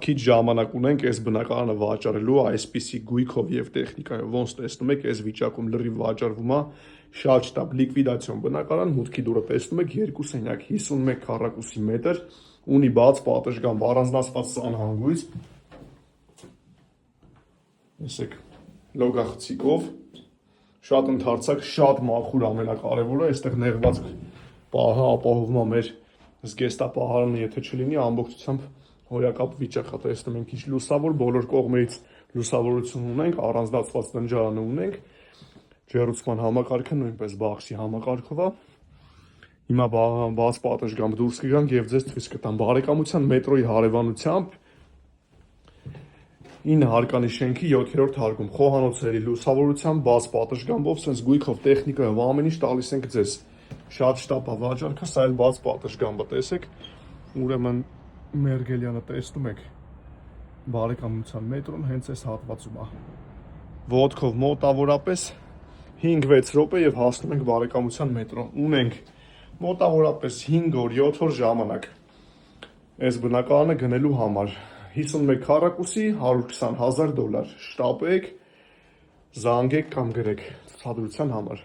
քիչ ժամանակ ունենք այս բնակարանը վաճառելու այսպիսի գույքով եւ տեխնիկայով, ոնց տեսնում եք, այս վիճակում լրիվ վաճառվում է շատ շտապ լիկվիդացիոն բնակարան, մուտքի դուռը տեսնում եք 2 սենյակ 51 քառակուսի մետր, ունի բաց պատշգամբ, առանձնացված սանհանգույց, տեսեք, լոգախցիկով, շատ ընդարձակ, շատ մաքուր, ամենակարևորը, այստեղ նեղված պահը ապահովում է մեր զգեստապահարանը, եթե չլինի, ամբողջությամբ հորակապ վիճակա, տեսնում ենք ինչ լուսավոր, բոլոր կողմերից լուսավորություն ունենք, առանձնացված տնջարանը ունենք, ջեռուցման համակարգը նույնպես բախսի համակարգով է, հիմա բաց պատշգամբ դուրս կգանք և ձեզ ցույց կտամ, բարեկամության մետրոյի հարևանությամբ 9 հարկանի շենքի 7-րդ հարկում, խոհանոցների լուսավորությամբ, բաց պատշգամբով, սենց գույքով, տեխնիկայով, ամեն ինչ տալիս ենք ձեզ, շատ շտապ է վաճառքը, սա էլ բաց պատշգամբը, տեսեք, ուրեմն Մերգելյանը տեսնում եք, բարեկամության մետրոն հենց այս հատվածում է, ոտքով մոտավորապես 5-6 րոպե և հասնում ենք բարեկամության մետրոն, ունենք մոտավորապես 5 օր, 7 օր ժամանակ այս բնակարանը գնելու համար, 51 քառակուսի, $120,000, շտապեք, զանգեք կամ գրեք ցուցադրության համար։